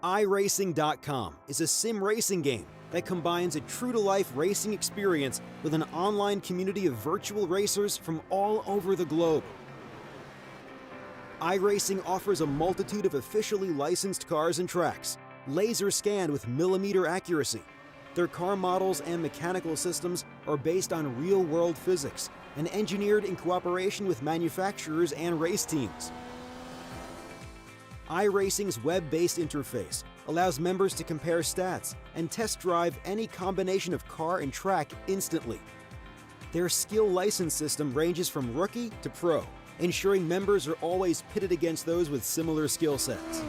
iRacing.com is a sim racing game that combines a true-to-life racing experience with an online community of virtual racers from all over the globe. iRacing offers a multitude of officially licensed cars and tracks, laser scanned with millimeter accuracy. Their car models and mechanical systems are based on real-world physics and engineered in cooperation with manufacturers and race teams. iRacing's web-based interface allows members to compare stats and test drive any combination of car and track instantly. Their skill license system ranges from rookie to pro, ensuring members are always pitted against those with similar skill sets.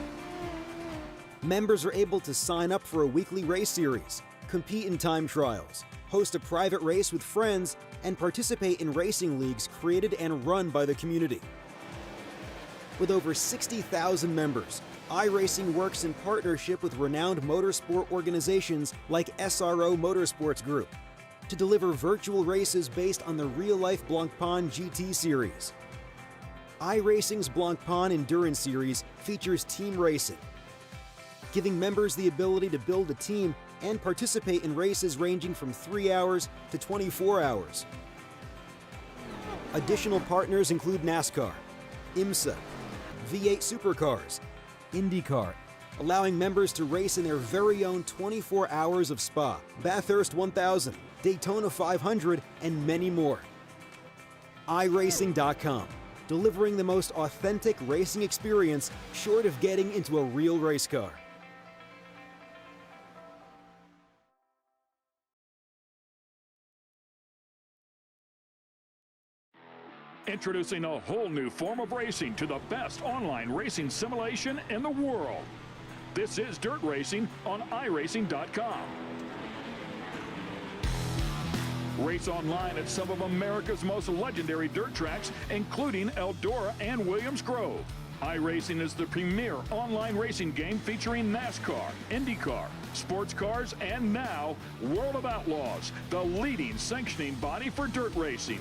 Members are able to sign up for a weekly race series, compete in time trials, host a private race with friends, and participate in racing leagues created and run by the community. With over 60,000 members, iRacing works in partnership with renowned motorsport organizations like SRO Motorsports Group to deliver virtual races based on the real-life Blancpain GT series. iRacing's Blancpain Endurance Series features team racing, giving members the ability to build a team and participate in races ranging from 3 hours to 24 hours. Additional partners include NASCAR, IMSA, V8 Supercars, IndyCar, allowing members to race in their very own 24 hours of Spa, Bathurst 1000, Daytona 500, and many more. iRacing.com, delivering the most authentic racing experience short of getting into a real race car. Introducing a whole new form of racing to the best online racing simulation in the world. This is Dirt Racing on iRacing.com. Race online at some of America's most legendary dirt tracks, including Eldora and Williams Grove. iRacing is the premier online racing game featuring NASCAR, IndyCar, sports cars, and now World of Outlaws, the leading sanctioning body for dirt racing.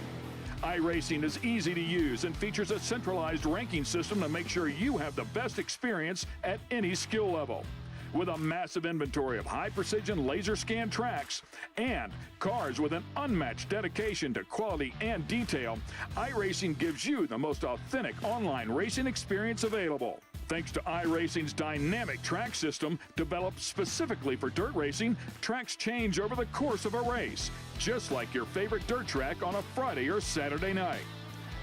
iRacing is easy to use and features a centralized ranking system to make sure you have the best experience at any skill level. With a massive inventory of high-precision laser scan tracks and cars with an unmatched dedication to quality and detail, iRacing gives you the most authentic online racing experience available. Thanks to iRacing's dynamic track system, developed specifically for dirt racing, tracks change over the course of a race, just like your favorite dirt track on a Friday or Saturday night.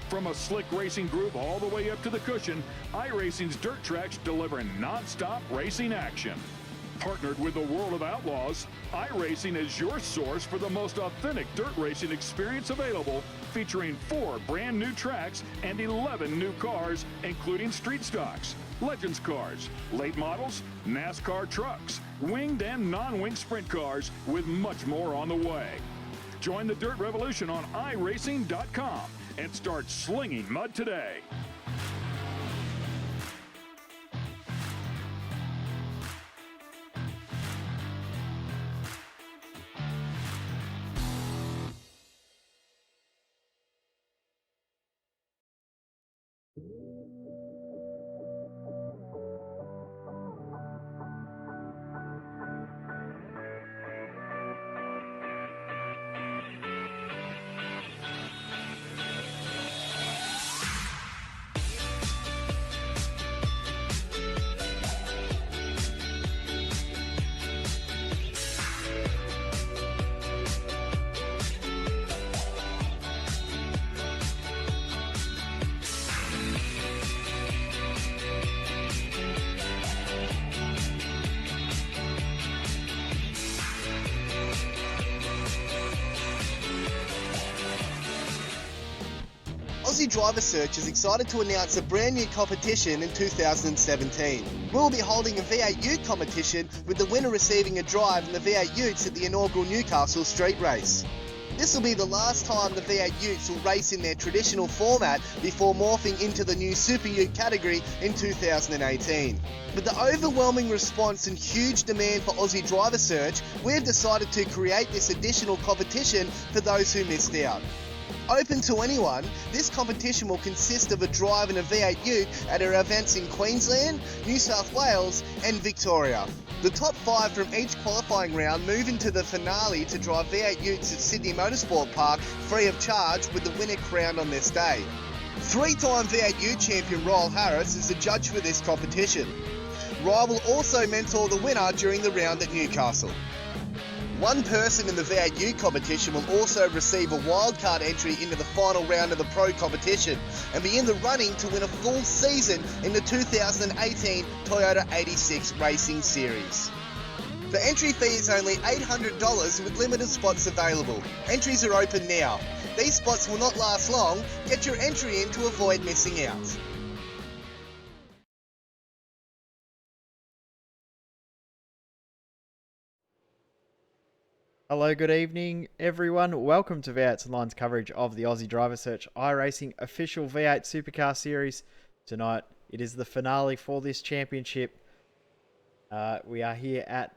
From a slick racing groove all the way up to the cushion, iRacing's dirt tracks deliver non-stop racing action. Partnered with the World of Outlaws, iRacing is your source for the most authentic dirt racing experience available, featuring 4 brand new tracks and 11 new cars, including street stocks, Legends cars, late models, NASCAR trucks, winged and non-winged sprint cars, with much more on the way. Join the Dirt Revolution on iRacing.com and start slinging mud today. Aussie Driver Search is excited to announce a brand new competition in 2017. We will be holding a V8 Ute competition with the winner receiving a drive in the V8 Utes at the inaugural Newcastle Street Race. This will be the last time the V8 Utes will race in their traditional format before morphing into the new Super Ute category in 2018. With the overwhelming response and huge demand for Aussie Driver Search, we have decided to create this additional competition for those who missed out. Open to anyone, this competition will consist of a drive in a V8 Ute at our events in Queensland, New South Wales and Victoria. The top 5 from each qualifying round move into the finale to drive V8 Utes at Sydney Motorsport Park free of charge, with the winner crowned on this day. 3-time V8 Ute champion Ryle Harris is the judge for this competition. Ryle will also mentor the winner during the round at Newcastle. One person in the V8 Ute competition will also receive a wildcard entry into the final round of the Pro competition and be in the running to win a full season in the 2018 Toyota 86 Racing Series. The entry fee is only $800 with limited spots available. Entries are open now. These spots will not last long. Get your entry in to avoid missing out. Hello, good evening, everyone. Welcome to V8's Online's coverage of the Aussie Driver Search iRacing official V8 Supercar Series. Tonight, it is the finale for this championship. We are here at...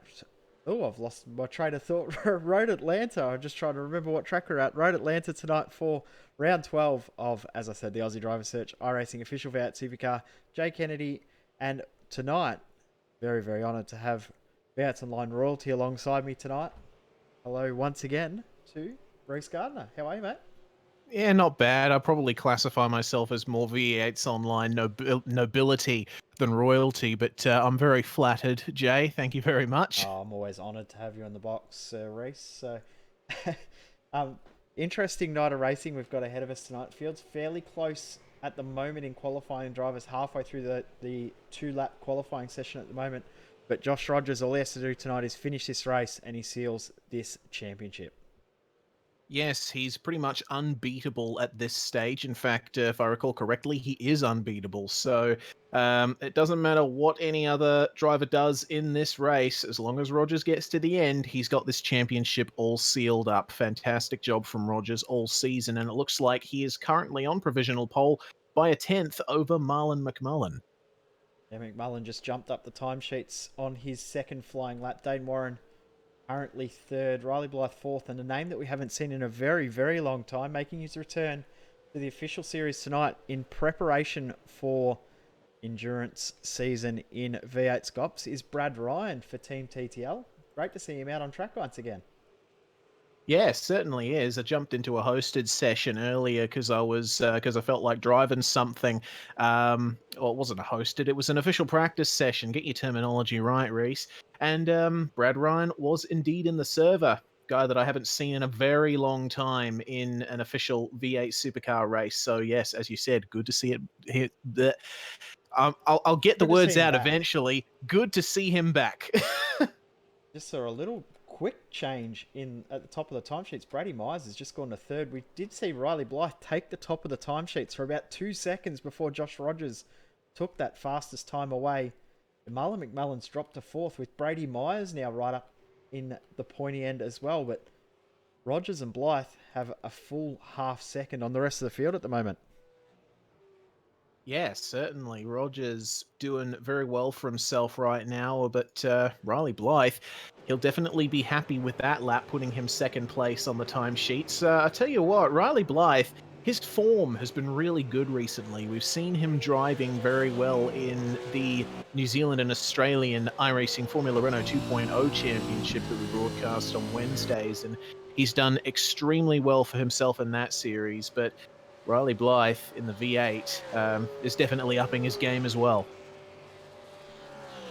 Oh, I've lost my train of thought. Road Atlanta. I'm just trying to remember what track we're at. Road Atlanta tonight for round 12 of, as I said, the Aussie Driver Search iRacing official V8 Supercar. Jay Kennedy. And tonight, very, very honoured to have V8's Online royalty alongside me tonight. Hello once again to Reese Gardner. How are you, mate? Yeah, not bad. I probably classify myself as more V8's online nobility than royalty, but I'm very flattered, Jay. Thank you very much. Oh, I'm always honoured to have you in the box, Reese. So, interesting night of racing we've got ahead of us tonight. Field's fairly close at the moment in qualifying. Drivers halfway through the 2-lap qualifying session at the moment. But Josh Rogers, all he has to do tonight is finish this race and he seals this championship. Yes, he's pretty much unbeatable at this stage. In fact, if I recall correctly, he is unbeatable. So it doesn't matter what any other driver does in this race. As long as Rogers gets to the end, he's got this championship all sealed up. Fantastic job from Rogers all season. And it looks like he is currently on provisional pole by a tenth over Marlon McMullen. Yeah, McMullen just jumped up the timesheets on his second flying lap. Dane Warren currently third, Riley Blythe fourth, and a name that we haven't seen in a very, very long time, making his return to the official series tonight in preparation for endurance season in V8 Scops, is Brad Ryan for Team TTL. Great to see him out on track once again. Yeah, certainly is. I jumped into a hosted session earlier because I felt like driving something. Well, it wasn't a hosted; it was an official practice session. Get your terminology right, Reese. And Brad Ryan was indeed in the server. Guy that I haven't seen in a very long time in an official V8 supercar race. So yes, as you said, good to see it. I'll get the Good to see words him out back. eventually. Good to see him back. Just saw a little quick change in at the top of the timesheets. Brady Myers has just gone to third. We did see Riley Blythe take the top of the timesheets for about 2 seconds before Josh Rogers took that fastest time away. And Marlon McMullen's dropped to fourth, with Brady Myers now right up in the pointy end as well. But Rogers and Blythe have a full half second on the rest of the field at the moment. Yeah, certainly. Rogers doing very well for himself right now, but Riley Blythe, he'll definitely be happy with that lap, putting him second place on the timesheets. I tell you what, Riley Blythe, his form has been really good recently. We've seen him driving very well in the New Zealand and Australian iRacing Formula Renault 2.0 championship that we broadcast on Wednesdays, and he's done extremely well for himself in that series, but Riley Blythe in the V8 is definitely upping his game as well.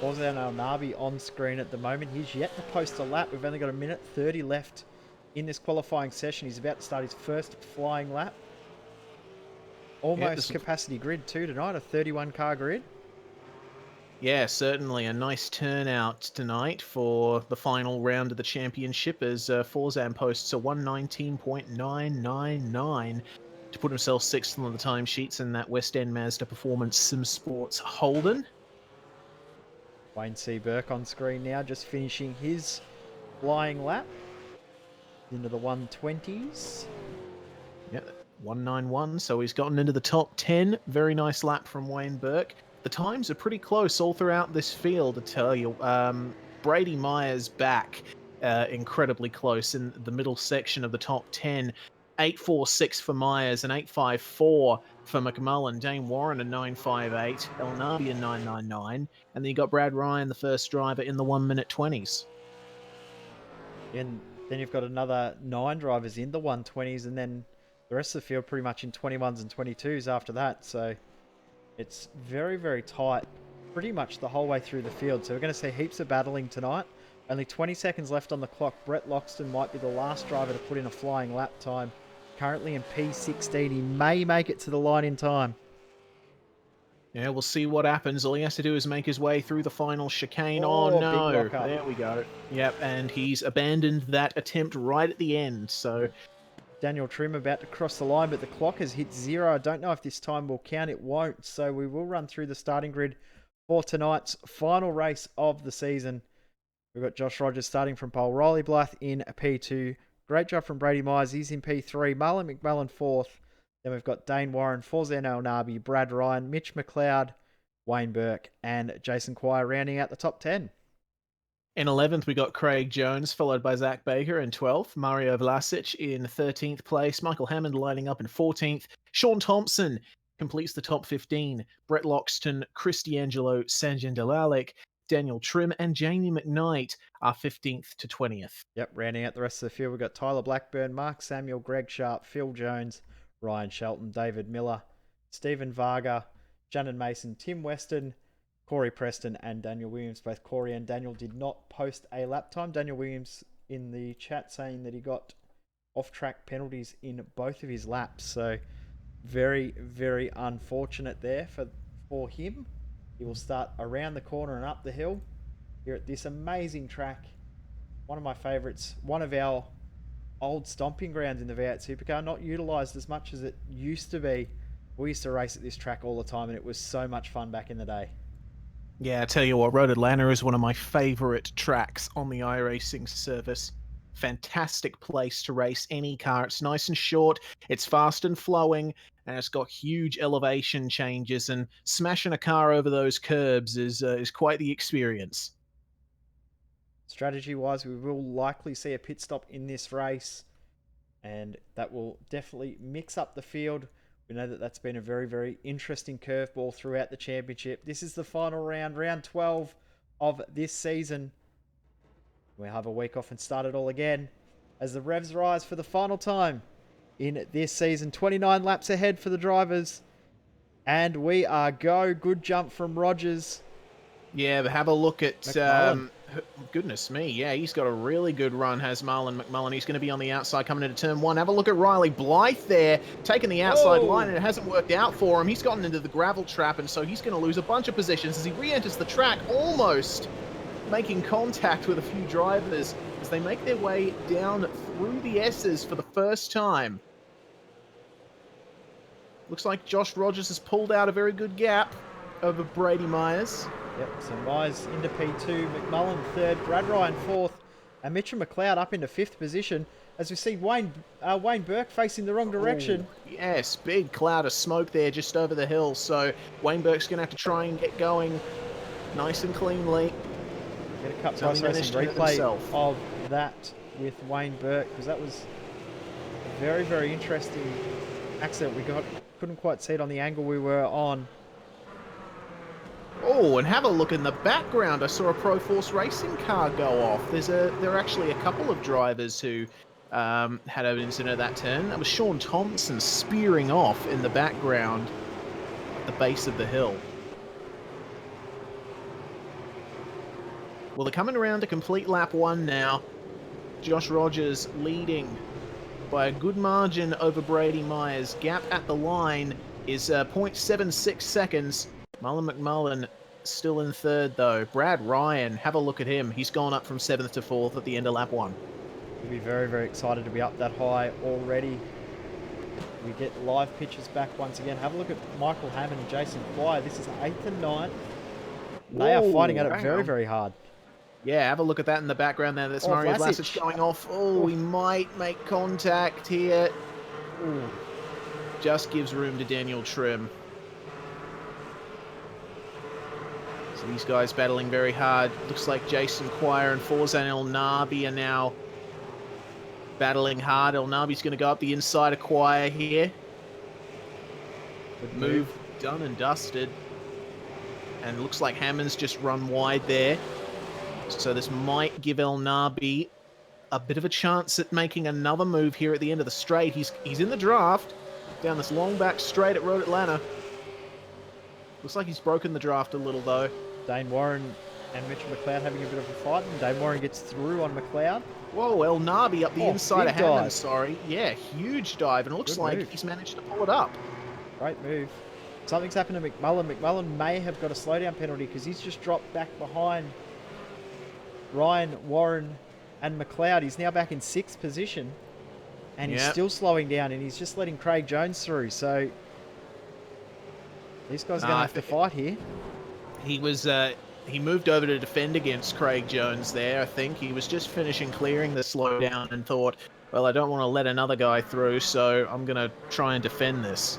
Farzan Al-Nabi on screen at the moment. He's yet to post a lap. We've only got 1:30 left in this qualifying session. He's about to start his first flying lap. Almost capacity grid too tonight, a 31 car grid. Yeah, certainly a nice turnout tonight for the final round of the championship as Forzan posts a 119.999 to put himself sixth on the timesheets in that West End Mazda Performance Sim Sports Holden. Wayne C. Burke on screen now, just finishing his flying lap into the 120s. Yeah, 191, so he's gotten into the top 10. Very nice lap from Wayne Burke. The times are pretty close all throughout this field, I tell you. Brady Myers back incredibly close in the middle section of the top 10. 8.46 for Myers and 8.54 for McMullen. Dane Warren a 9.58, El Nabi a 9.99, and then you got Brad Ryan, the first driver, in the 1 minute 20s. And then you've got another 9 drivers in the 120s, and then the rest of the field pretty much in 21s and 22s after that. So it's very, very tight pretty much the whole way through the field. So we're going to see heaps of battling tonight. Only 20 seconds left on the clock. Brett Loxton might be the last driver to put in a flying lap time. Currently in P16. He may make it to the line in time. Yeah, we'll see what happens. All he has to do is make his way through the final chicane. Oh, Oh big no, lock up. there we go. Yep, and he's abandoned that attempt right at the end. So Daniel Trim about to cross the line, but the clock has hit 0. I don't know if this time will count. It won't. So we will run through the starting grid for tonight's final race of the season. We've got Josh Rogers starting from pole. Riley Blythe in P2. Great job from Brady Myers. He's in P3. Marlon McMullen 4th. Then we've got Dane Warren, Forzan Al-Nabi, Brad Ryan, Mitch McLeod, Wayne Burke, and Jason Quire rounding out the top 10. In 11th, we got Craig Jones, followed by Zach Baker in 12th, Mario Vlasic in 13th place, Michael Hammond lining up in 14th, Sean Thompson completes the top 15, Brett Loxton, Chris D'Angelo, Sanjay Dalalik, Daniel Trim, and Jamie McKnight are 15th to 20th. Yep, rounding out the rest of the field, we've got Tyler Blackburn, Mark Samuel, Greg Sharp, Phil Jones, Ryan Shelton, David Miller, Stephen Varga, Shannon Mason, Tim Weston, Corey Preston, and Daniel Williams. Both Corey and Daniel did not post a lap time. Daniel Williams in the chat saying that he got off-track penalties in both of his laps. So very, very unfortunate there for him. He will start around the corner and up the hill here at this amazing track. One of my favourites. One of our old stomping grounds in the V8 Supercar, not utilised as much as it used to be. We used to race at this track all the time, and it was so much fun back in the day. Yeah, I tell you what, Road Atlanta is one of my favourite tracks on the iRacing service. Fantastic place to race any car. It's nice and short, it's fast and flowing, and it's got huge elevation changes, and smashing a car over those curbs is quite the experience. Strategy-wise, we will likely see a pit stop in this race, and that will definitely mix up the field. We know that that's been a very, very interesting curveball throughout the championship. This is the final round, round 12 of this season. We have a week off and start it all again as the revs rise for the final time in this season. 29 laps ahead for the drivers. And we are go. Good jump from Rogers. Yeah, but have a look at McMullen. goodness me. Yeah, he's got a really good run, has Marlon McMullen. He's going to be on the outside coming into turn one. Have a look at Riley Blythe there, taking the outside line, and it hasn't worked out for him. He's gotten into the gravel trap, and so he's going to lose a bunch of positions as he re-enters the track, almost making contact with a few drivers as they make their way down through the S's for the first time. Looks like Josh Rogers has pulled out a very good gap over Brady Myers. Yep, so Myers into P2, McMullen third, Brad Ryan fourth, and Mitchell McLeod up into fifth position as we see Wayne Burke facing the wrong direction. Oh, yes, big cloud of smoke there just over the hill, so Wayne Burke's going to have to try and get going nice and cleanly. Get a cut price racing replay of that with Wayne Burke, because that was a very, very interesting accident. We couldn't quite see it on the angle we were on. Oh, and have a look in the background. I saw a Pro Force Racing car go off. There are actually a couple of drivers who had an incident at that turn. That was Sean Thompson spearing off in the background at the base of the hill. Well, they're coming around to complete lap one now. Josh Rogers leading by a good margin over Brady Myers. Gap at the line is 0.76 seconds. Marlon McMullen still in third, though. Brad Ryan, have a look at him. He's gone up from 7th to 4th at the end of lap one. We'll be very, very excited to be up that high already. We get live pictures back once again. Have a look at Michael Hammond and Jason Quire. This is 8th and 9th. They are fighting at it very, very hard. Yeah, have a look at that in the background there. That's Mario Vlasic going off. Oh, we might make contact here. Ooh. Just gives room to Daniel Trim. So these guys battling very hard. Looks like Jason Quire and Forzan El Nabi are now battling hard. El Nabi's going to go up the inside of Quire here. Good move done and dusted. And looks like Hammond's just run wide there. So this might give El Nabi a bit of a chance at making another move here at the end of the straight. He's in the draft down this long back straight at Road Atlanta. Looks like he's broken the draft a little, though. Dane Warren and Mitchell McLeod having a bit of a fight, and Dane Warren gets through on McLeod. Whoa, El Nabi up the inside of Hammond, dive. Sorry. Yeah, huge dive, and it looks like he's managed to pull it up. Great move. Something's happened to McMullen. McMullen may have got a slowdown penalty because he's just dropped back behind Ryan, Warren, and McLeod. He's now back in 6th position, and he's still slowing down, and he's just letting Craig Jones through. So these guys are going to have to fight here. He was he moved over to defend against Craig Jones there, I think. He was just finishing clearing the slowdown and thought, well, I don't want to let another guy through, so I'm going to try and defend this.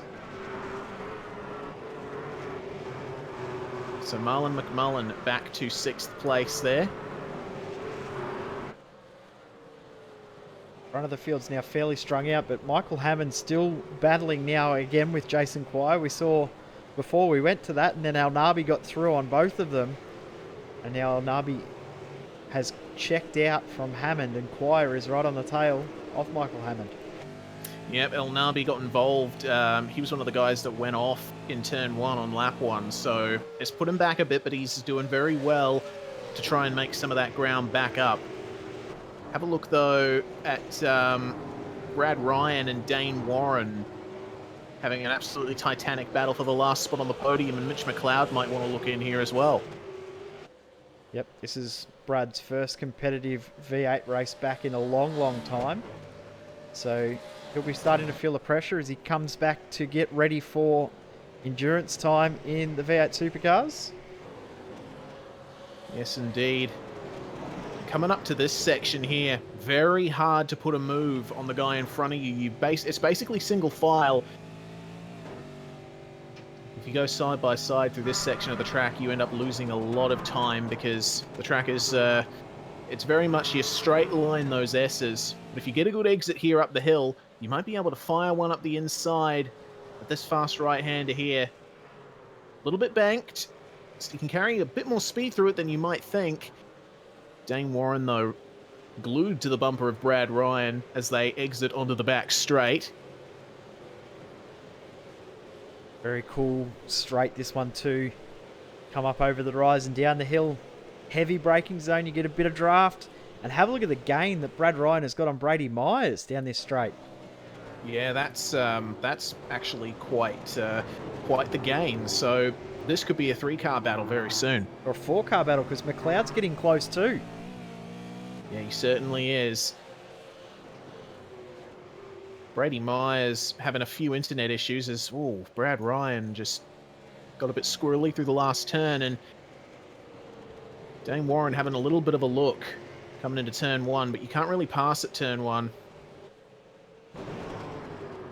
So Marlon McMullen back to 6th place there. Front of the field's now fairly strung out, but Michael Hammond still battling now again with Jason Quire. We saw before we went to that, and then El Nabi got through on both of them. And now El Nabi has checked out from Hammond, and Quire is right on the tail of Michael Hammond. Yep, El Nabi got involved. He was one of the guys that went off in turn 1 on lap 1, so it's put him back a bit, but he's doing very well to try and make some of that ground back up. Have a look, though, at Brad Ryan and Dane Warren having an absolutely titanic battle for the last spot on the podium, and Mitch McLeod might want to look in here as well. Yep, this is Brad's first competitive V8 race back in a long, long time. So he'll be starting to feel the pressure as he comes back to get ready for endurance time in the V8 Supercars. Yes, indeed. Coming up to this section here, very hard to put a move on the guy in front of you. It's basically single file. If you go side by side through this section of the track, you end up losing a lot of time because the track is, it's very much your straight line, those S's. But if you get a good exit here up the hill, you might be able to fire one up the inside at this fast right-hander here. A little bit banked, so you can carry a bit more speed through it than you might think. Dane Warren, though, glued to the bumper of Brad Ryan as they exit onto the back straight. Very cool straight, this one too. Come up over the rise and down the hill. Heavy braking zone, you get a bit of draft. And have a look at the gain that Brad Ryan has got on Brady Myers down this straight. Yeah, that's actually quite the gain. So this could be a 3-car battle very soon. Or a 4-car battle, because McLeod's getting close too. Yeah, he certainly is. Brady Myers having a few internet issues as Brad Ryan just got a bit squirrely through the last turn, and Dane Warren having a little bit of a look coming into turn 1, but you can't really pass at turn 1.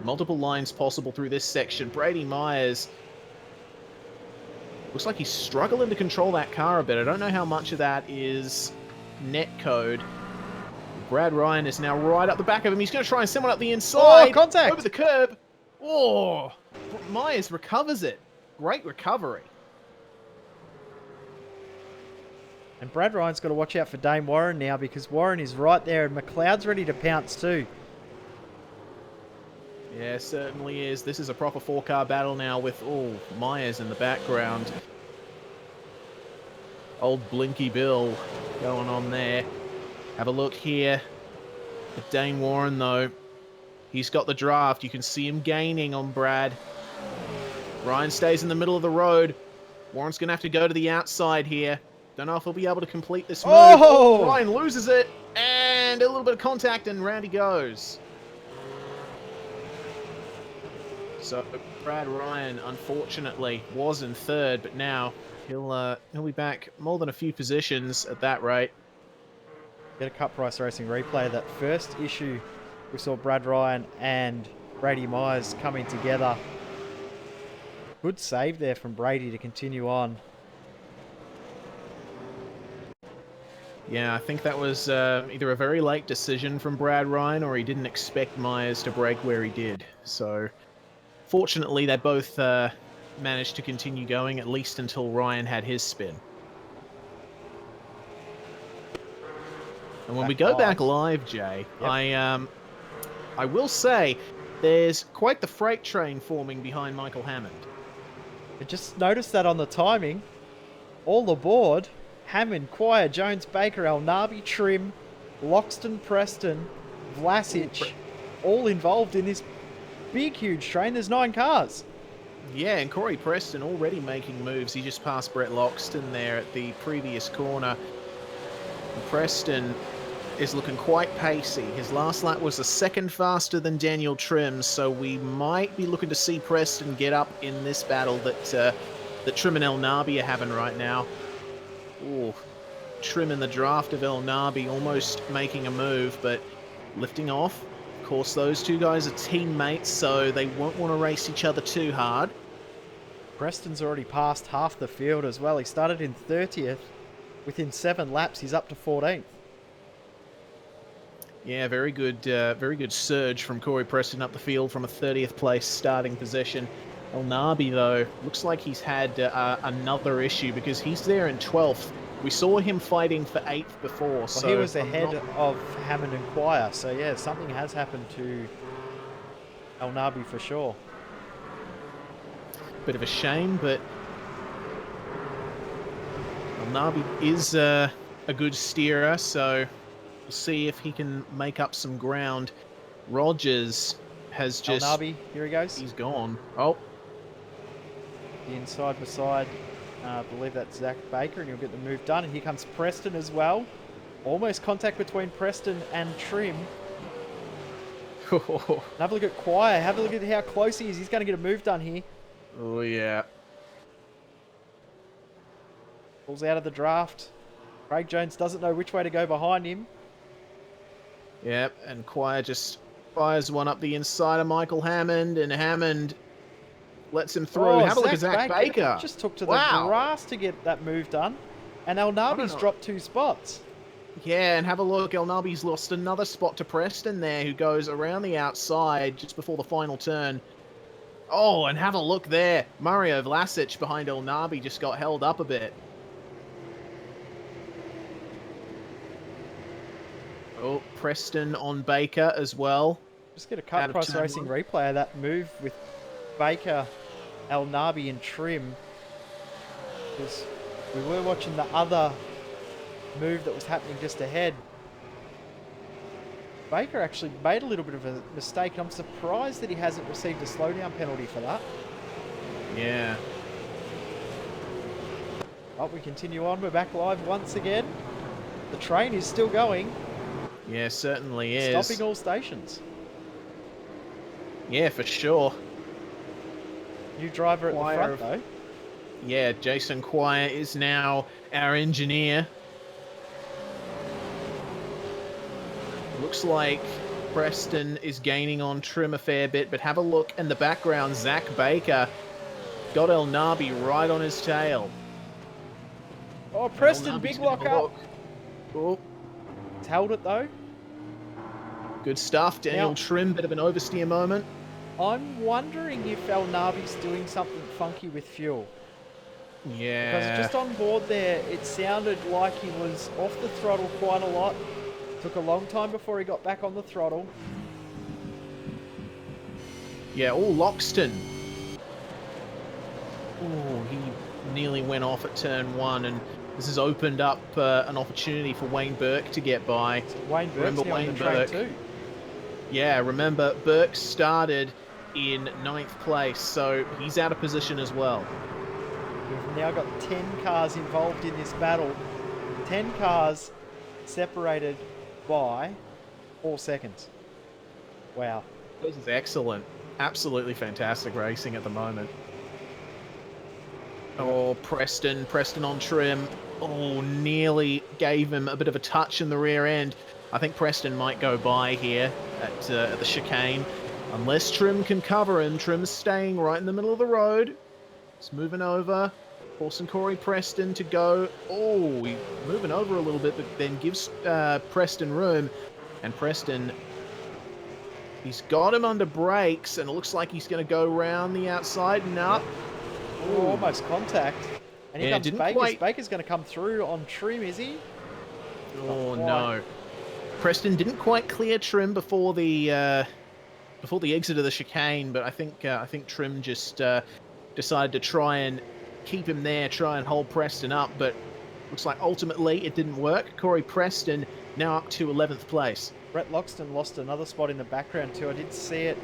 Multiple lines possible through this section. Brady Myers looks like he's struggling to control that car a bit. I don't know how much of that is net code. Brad Ryan is now right up the back of him. He's going to try and send one up the inside. Oh, contact! Over the curb. Oh, Myers recovers it. Great recovery. And Brad Ryan's got to watch out for Dane Warren now, because Warren is right there and McLeod's ready to pounce too. Yeah, certainly is. This is a proper 4-car battle now with, Myers in the background. Old Blinky Bill going on there. Have a look here at Dane Warren, though. He's got the draft. You can see him gaining on Brad. Ryan stays in the middle of the road. Warren's going to have to go to the outside here. Don't know if he'll be able to complete this move. Oh! Ryan loses it. And a little bit of contact, and round he goes. So Brad Ryan, unfortunately, was in third, but now he'll be back more than a few positions at that rate. Get a Cut Price Racing replay. That first issue, we saw Brad Ryan and Brady Myers coming together. Good save there from Brady to continue on. Yeah, I think that was either a very late decision from Brad Ryan, or he didn't expect Myers to brake where he did. So fortunately, they both managed to continue going, at least until Ryan had his spin. And when we go back live, Jay, yep. I will say there's quite the freight train forming behind Michael Hammond. I just noticed that on the timing. All aboard. Hammond, Quire, Jones, Baker, Elnaby, Trim, Loxton, Preston, Vlasic, all involved in this big, huge train. There's 9 cars. Yeah, and Corey Preston already making moves. He just passed Brett Loxton there at the previous corner. And Preston is looking quite pacey. His last lap was a second faster than Daniel Trim, so we might be looking to see Preston get up in this battle that Trim and Elnaby are having right now. Ooh, Trim in the draft of Elnaby almost making a move, but lifting off. Of course, those two guys are teammates, so they won't want to race each other too hard. Preston's already passed half the field as well. He started in 30th. Within 7 laps, he's up to 14th. Yeah, very good surge from Corey Preston up the field from a 30th place starting position. Elnaby, though, looks like he's had another issue because he's there in 12th. We saw him fighting for 8th before. Well, so he was ahead of Hammond and Quire, so yeah, something has happened to Elnaby for sure. Bit of a shame, but Elnaby is a good steerer, so we'll see if he can make up some ground. Rogers has just... Elnaby, here he goes. He's gone. Oh. The inside beside, I believe that's Zach Baker, and he'll get the move done. And here comes Preston as well. Almost contact between Preston and Trim. Have a look at Quire. Have a look at how close he is. He's going to get a move done here. Oh, yeah. Pulls out of the draft. Craig Jones doesn't know which way to go behind him. Yep, and Quire just fires one up the inside of Michael Hammond, and Hammond lets him through. Oh, Have a look at Zach Baker. Just took to the Wow. grass to get that move done. And El Nabi's dropped 2 spots. Yeah, and have a look. El Nabi's lost another spot to Preston there, who goes around the outside just before the final turn. Oh, and have a look there. Mario Vlasic behind El Nabi just got held up a bit. Oh, Preston on Baker as well. Just get a Cut Price Racing replay of that move with Baker, El Nabi and Trim. Because we were watching the other move that was happening just ahead. Baker actually made a little bit of a mistake, and I'm surprised that he hasn't received a slowdown penalty for that. Yeah. But we continue on. We're back live once again. The train is still going. Yeah, certainly is. Stopping all stations. Yeah, for sure. New driver at the front, though. Yeah, Jason Quire is now our engineer. Looks like Preston is gaining on Trim a fair bit, but have a look in the background. Zach Baker got El Nabi right on his tail. Oh, Preston, big lock up. Oh. He's held it, though. Good stuff. Daniel Trim, bit of an oversteer moment. I'm wondering if El Nabi's doing something funky with fuel. Yeah. Because just on board there, it sounded like he was off the throttle quite a lot. Took a long time before he got back on the throttle. Yeah, Loxton. Oh, he nearly went off at turn 1, and this has opened up an opportunity for Wayne Burke to get by. So Wayne Burke's now on the train too. Yeah, remember, Burke started in 9th place, so he's out of position as well. We've now got 10 cars involved in this battle. 10 cars separated by 4 seconds. Wow. This is excellent. Absolutely fantastic racing at the moment. Oh, Preston on Trim. Oh, nearly gave him a bit of a touch in the rear end. I think Preston might go by here at the chicane. Unless Trim can cover him. Trim's staying right in the middle of the road. He's moving over. Forcing Corey Preston to go. Oh, he's moving over a little bit, but then gives Preston room. And Preston, he's got him under brakes, and it looks like he's going to go round the outside and up. Oh, almost contact. And here comes Baker. Quite... Baker's going to come through on Trim, is he? Oh, no. Preston didn't quite clear Trim before the exit of the chicane, but I think Trim just decided to try and keep him there, try and hold Preston up, but looks like ultimately it didn't work. Corey Preston now up to 11th place. Brett Loxton lost another spot in the background too. I did see it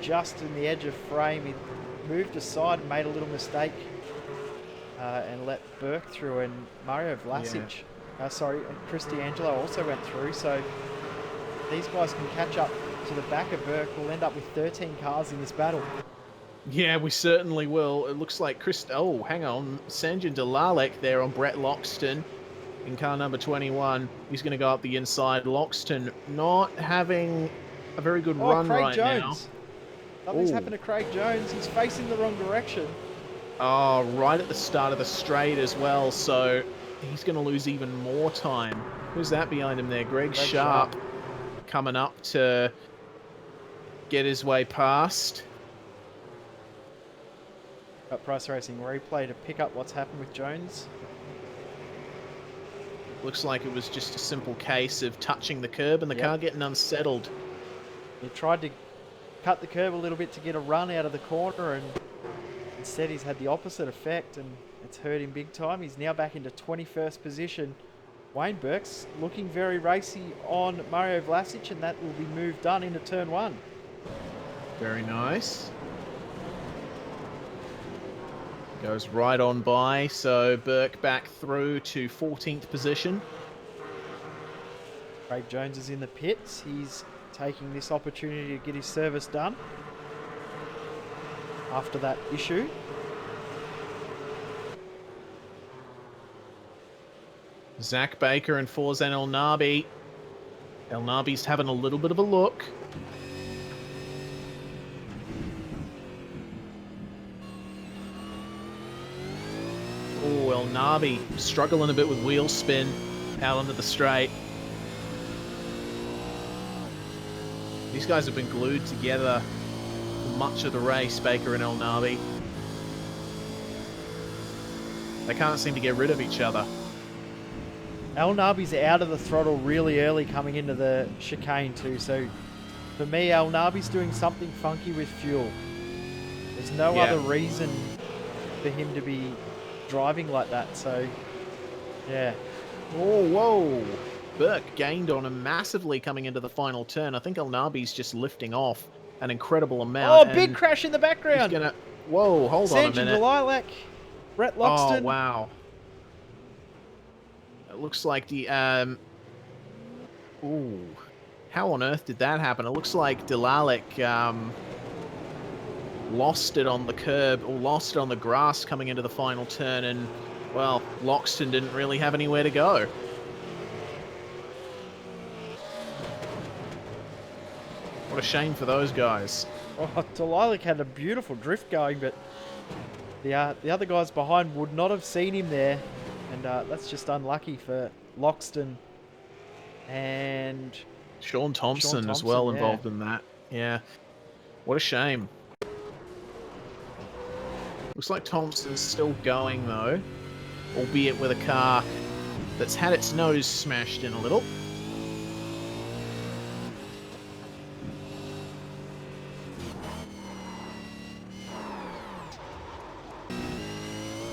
just in the edge of frame. He moved aside and made a little mistake and let Burke through, and Mario Vlasic, and Chris D'Angelo also went through, so these guys can catch up to the back of Burke. We'll end up with 13 cars in this battle. Yeah, we certainly will. It looks like Sanjay Dalalek there on Brett Loxton in car number 21. He's going to go up the inside. Loxton not having a very good run right now. Something's happened to Craig Jones. He's facing the wrong direction. Oh, right at the start of the straight as well, so he's going to lose even more time. Who's that behind him there? Greg Sharp coming up to get his way past. Cut Price Racing replay to pick up what's happened with Jones. Looks like it was just a simple case of touching the curb and the car getting unsettled. He tried to cut the curb a little bit to get a run out of the corner, and instead he's had the opposite effect, and it's hurt him big time. He's now back into 21st position. Wayne Burke's looking very racy on Mario Vlasic, and that will be moved done into turn 1. Very nice. Goes right on by, so Burke back through to 14th position. Craig Jones is in the pits. He's taking this opportunity to get his service done after that issue. Zach Baker and Forzan El Nabi. El Nabi's having a little bit of a look. Oh, El Nabi struggling a bit with wheel spin out onto the straight. These guys have been glued together for much of the race, Baker and El Nabi. They can't seem to get rid of each other. El Nabi's out of the throttle really early coming into the chicane too, so for me, El Nabi's doing something funky with fuel. There's no other reason for him to be driving like that, so yeah. Oh, whoa. Burke gained on him massively coming into the final turn. I think El Nabi's just lifting off an incredible amount. Oh, big crash in the background. He's gonna... Whoa, hold on a minute. Lilac, Brett Loxton. Oh, wow. It looks like the... Ooh. How on earth did that happen? It looks like Delalic lost it on the curb, or lost it on the grass coming into the final turn, and, well, Loxton didn't really have anywhere to go. What a shame for those guys. Oh, Delalic had a beautiful drift going, but the other guys behind would not have seen him there, and that's just unlucky for Loxton and Sean Thompson as well involved in that. Yeah. What a shame. Looks like Thompson's still going though, albeit with a car that's had its nose smashed in a little.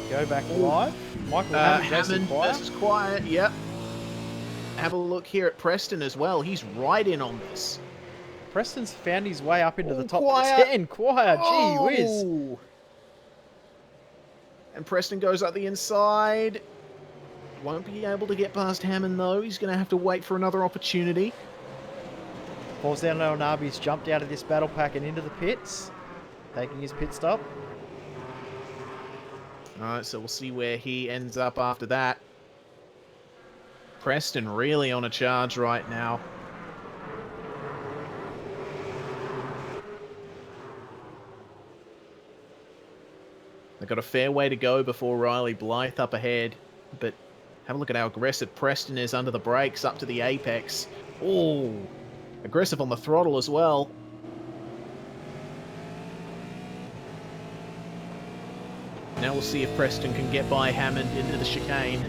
Go back live. Michael Hammond versus Quiet, yep. Have a look here at Preston as well. He's right in on this. Preston's found his way up into the top Quiet. 10. Quiet, gee whiz. And Preston goes up the inside. Won't be able to get past Hammond though. He's going to have to wait for another opportunity. Forzan El Nabi's jumped out of this battle pack and into the pits, taking his pit stop. Alright, so we'll see where he ends up after that. Preston really on a charge right now. They've got a fair way to go before Riley Blythe up ahead, but have a look at how aggressive Preston is under the brakes up to the apex. Oh, aggressive on the throttle as well. Now we'll see if Preston can get by Hammond into the chicane.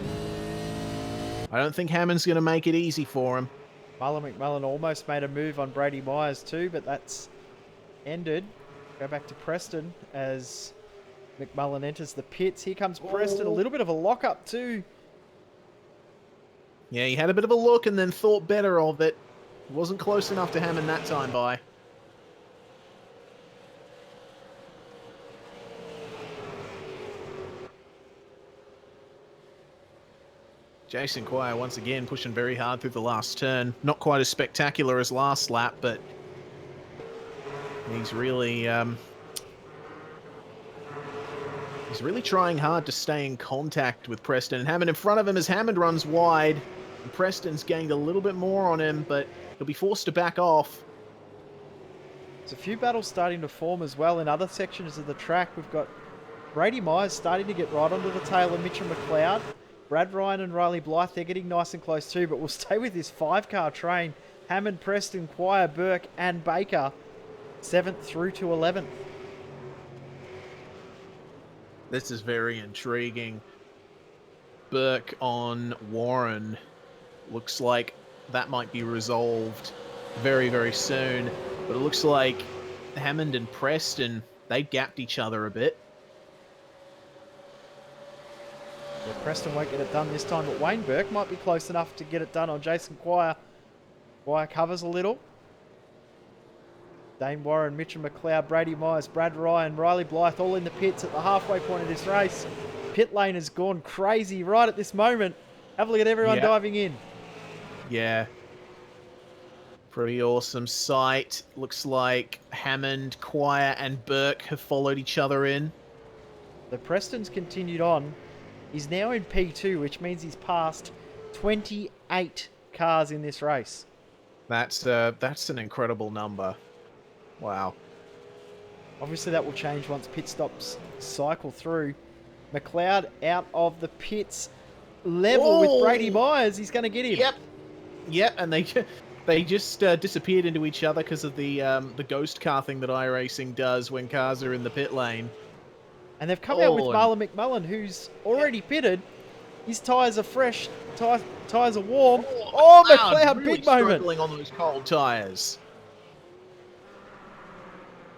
I don't think Hammond's going to make it easy for him. Marlon McMullen almost made a move on Brady Myers too, but that's ended. Go back to Preston as McMullen enters the pits. Here comes Preston, a little bit of a lock-up too. Yeah, he had a bit of a look and then thought better of it. Wasn't close enough to Hammond that time by. Jason Quire once again pushing very hard through the last turn. Not quite as spectacular as last lap, but he's really trying hard to stay in contact with Preston. And Hammond in front of him as Hammond runs wide. And Preston's gained a little bit more on him, but he'll be forced to back off. There's a few battles starting to form as well in other sections of the track. We've got Brady Myers starting to get right onto the tail of Mitchell McLeod. Brad Ryan and Riley Blythe, they're getting nice and close too, but we'll stay with this 5-car train. Hammond, Preston, Quire, Burke and Baker, 7th through to 11th. This is very intriguing. Burke on Warren. Looks like that might be resolved very, very soon. But it looks like Hammond and Preston, they gapped each other a bit. Yeah, Preston won't get it done this time, but Wayne Burke might be close enough to get it done on Jason Quire. Quire covers a little. Dane Warren, Mitchell McLeod, Brady Myers, Brad Ryan, Riley Blythe all in the pits at the halfway point of this race. Pit lane has gone crazy right at this moment. Have a look at everyone diving in. Yeah. Pretty awesome sight. Looks like Hammond, Quire, and Burke have followed each other in. The Preston's continued on. He's now in P2, which means he's passed 28 cars in this race. That's an incredible number. Wow. Obviously, that will change once pit stops cycle through. McLeod out of the pits, level with Brady Myers. He's going to get him. Yep, and they just disappeared into each other because of the ghost car thing that iRacing does when cars are in the pit lane. And they've come out with Marlon McMullen, who's already pitted. His tyres are fresh. Tyres are warm. Oh, McLeod, really big moment. Struggling on those cold tyres.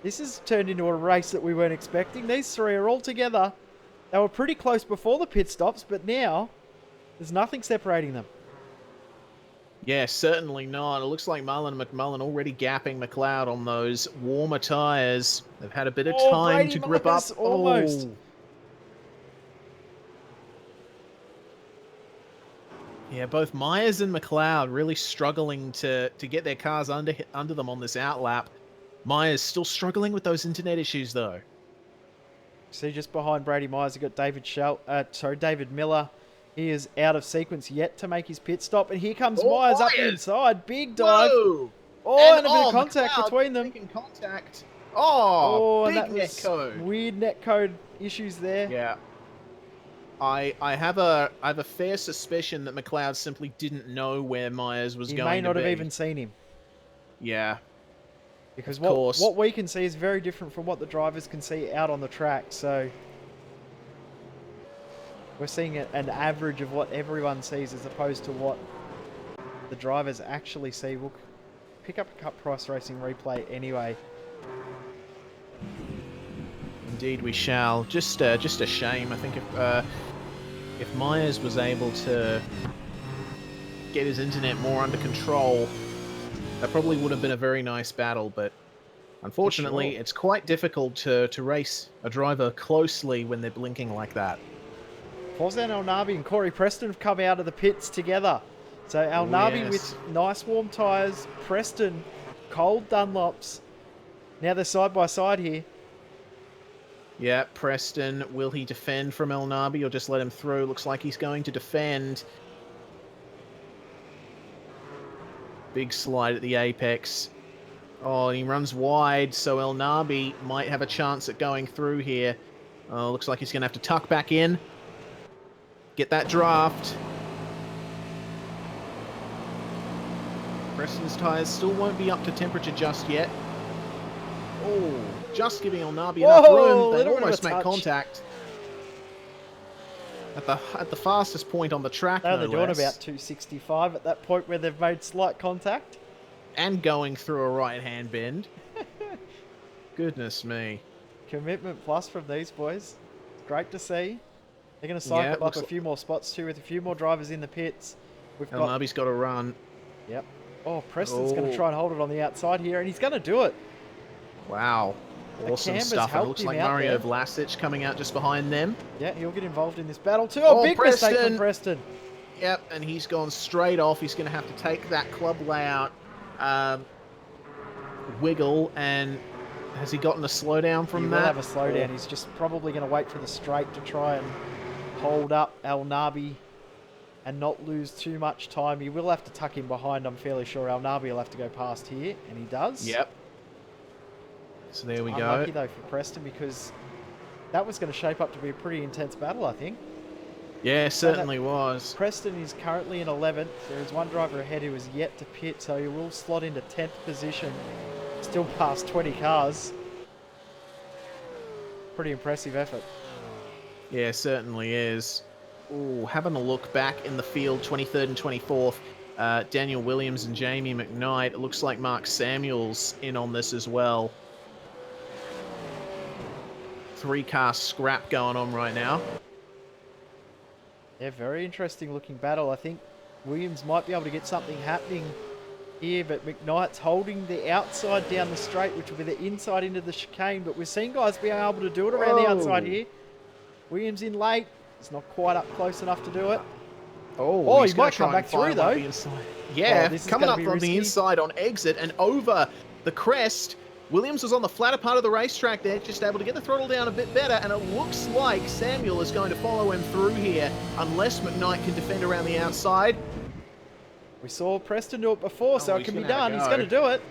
This has turned into a race that we weren't expecting. These three are all together. They were pretty close before the pit stops, but now there's nothing separating them. Yeah, certainly not. It looks like Marlon McMullen already gapping McLeod on those warmer tyres. They've had a bit of time Brady to grip up. Myers, almost. Yeah, both Myers and McLeod really struggling to get their cars under them on this outlap. Myers still struggling with those internet issues, though. See, just behind Brady Myers, you've got David Miller. He is out of sequence yet to make his pit stop. And here comes Myers up the inside. Big dive. Whoa. And a bit of contact McLeod between them. making contact. And big that net was code. weird netcode issues there. Yeah. I have a fair suspicion that McLeod simply didn't know where Myers was He going to be. may not have even seen him. Yeah. Because Of course. what we can see is very different from what the drivers can see out on the track. So we're seeing an average of what everyone sees as opposed to what the drivers actually see. We'll pick up a Cup Price Racing replay anyway. Indeed we shall. Just a shame. I think if Myers was able to get his internet more under control, that probably would have been a very nice battle, but unfortunately it's quite difficult to race a driver closely when they're blinking like that. Fawzan Al-Nabi and Corey Preston have come out of the pits together. So Al-Nabi with nice warm tyres, Preston cold Dunlops. Now they're side by side here. Yeah, Preston, will he defend from Al-Nabi or just let him through? Looks like he's going to defend. Big slide at the apex. Oh, and he runs wide, so Al-Nabi might have a chance at going through here. Oh, looks like he's going to have to tuck back in. Get that draft. Preston's tyres still won't be up to temperature just yet. Oh, just giving Al-Nabi enough room. They almost make contact. At the fastest point on the track, They're doing about 265 at that point where they've made slight contact. And going through a right-hand bend. Goodness me. Commitment plus from these boys. It's great to see. They're going to cycle up a few more spots too with a few more drivers in the pits. Al-Nabi's got to run. Yep. Oh, Preston's going to try and hold it on the outside here, and he's going to do it. Wow. Awesome stuff. It looks like Mario Vlasic coming out just behind them. Yeah, he'll get involved in this battle too. Oh, big mistake from Preston. Yep, and he's gone straight off. He's going to have to take that club layout wiggle, and has he gotten a slowdown from that? He will have a slowdown. He's just probably going to wait for the straight to try and hold up Al-Nabi and not lose too much time. He will have to tuck in behind. I'm fairly sure Al-Nabi will have to go past here, and he does. Yep. So there we go. Unlucky though for Preston, because that was going to shape up to be a pretty intense battle, I think. Yeah, certainly was. Preston is currently in 11th. There is one driver ahead who is yet to pit, so he will slot into 10th position. Still past 20 cars. Pretty impressive effort. Yeah, certainly is. Ooh, having a look back in the field, 23rd and 24th, Daniel Williams and Jamie McKnight. It looks like Mark Samuel's in on this as well. 3-car scrap going on right now. Yeah, very interesting looking battle. I think Williams might be able to get something happening here, but McKnight's holding the outside down the straight, which will be the inside into the chicane, but we're seeing guys being able to do it around the outside here. Williams in late. He's not quite up close enough to do it. Oh, he he's gonna might come try and back fire through, one though. the inside. Yeah, this is coming gonna up be from the risky. inside on exit and over the crest. Williams was on the flatter part of the racetrack there, just able to get the throttle down a bit better, and it looks like Samuel is going to follow him through here, unless McKnight can defend around the outside. We saw Preston do it before, so it he's can be gonna have done. a He's go. going to do it.